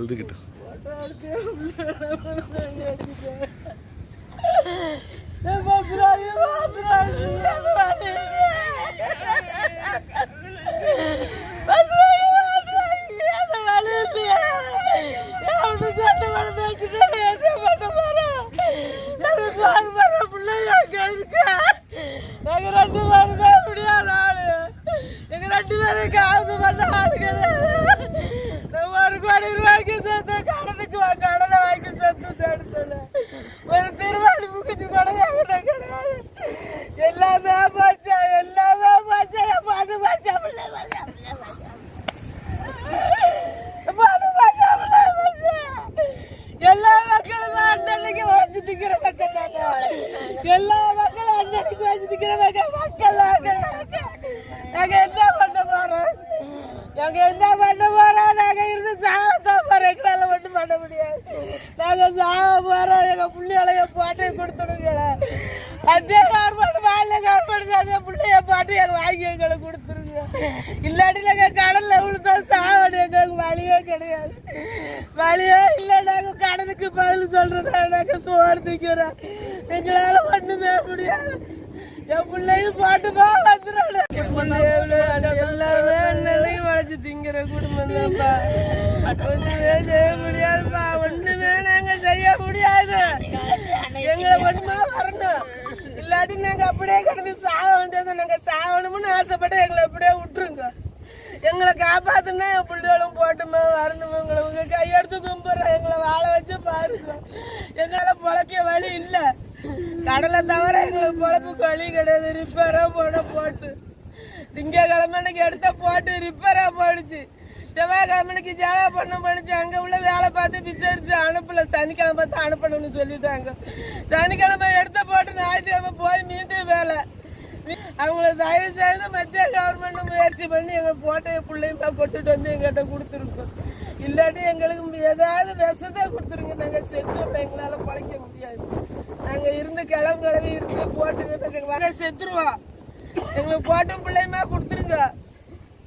அழுதுகிட்டு எல்லா மக்களும் அன்னைக்கு வச்சுக்கிற மக்கள் நாங்க என்ன பண்ண போறோம்? நாங்க என்ன பண்ண போறோம்? நாங்க இருந்து சாவத்தான் போறோம். எங்களால ஒன்றும் பண்ண முடியாது. நாங்க சாவ போறோம். எங்க பிள்ளைகளைய பாட்டை கொடுத்துடுங்க. அதே கவர்மெண்ட் வாயில கவர்மெண்ட் அதே பிள்ளைய பாட்டு எங்க வாங்கி எங்களுக்கு கொடுத்துருங்க. இல்லாட்டி நாங்க கடல்ல விழுந்தா சாவணும். எங்களுக்கு வழியே கிடையாது. வழியே இல்லை. நாங்க கடனுக்கு பதில் சொல்றதா நாங்க சோறு திக்கிறோம். எங்களால ஒண்ணுமே முடியாது. என் பிள்ளையும் பாட்டுமா வந்துடும். எல்லாமே அண்ணனையும் வளைச்சு திங்கிற குடும்பம் தான்ப்பா. ஒண்ணுமே செய்ய முடியாதுப்பா. ஒண்ணுமே நாங்க செய்ய முடியாது. எங்களை ஒண்ணுமா வரணும். இல்லாட்டி நாங்க அப்படியே கிடந்து சாக வேண்டியது. நாங்க சாகணும்னு ஆசைப்பட்டு எங்களை அப்படியே விட்டுருங்க. எங்களை காப்பாத்துனா என் பிள்ளைகளும் போட்டுமே வரணுமே. உங்க கையெடுத்து கும்பிடுறோம். எங்களை வாழ வச்சு பாருங்க. எங்களால பொழைக்க வழி இல்லை. கடலை தவிர எங்களுக்கு பொழப்புக்கு வழி கிடையாது. ரிப்பேரா போட்டு திங்கக்கிழமைக்கு எடுத்த போட்டு ரிப்பேரா போயிடுச்சு. செவ்வாய்க்கிழமைக்கு ஜாலா பண்ண போயிடுச்சு. அங்கே உள்ள வேலை பார்த்து விசாரிச்சு அனுப்பல. சனிக்கிழமை தான் அனுப்பணும்னு சொல்லிட்டாங்க. சனிக்கிழமை எடுத்த போட்டு ஞாயிற்றுக்கிழமை போய் மீண்டும் வேலை. அவங்கள தயவு செய்து மத்திய கவர்மெண்ட் முயற்சி பண்ணி எங்கள் போட்ட பிள்ளையுமா கொட்டுட்டு வந்து எங்கிட்ட கொடுத்துருக்கோம். இல்லாட்டி எங்களுக்கு ஏதாவது விஷத்தை கொடுத்துருங்க. நாங்கள் செத்துருவோம். எங்களால் பழைக்க முடியாது. நாங்கள் இருந்து கிளம்பி இருந்து போட்டு செத்துருவோம். எங்களுக்கு போட்டும் பிள்ளையுமா கொடுத்துருங்க.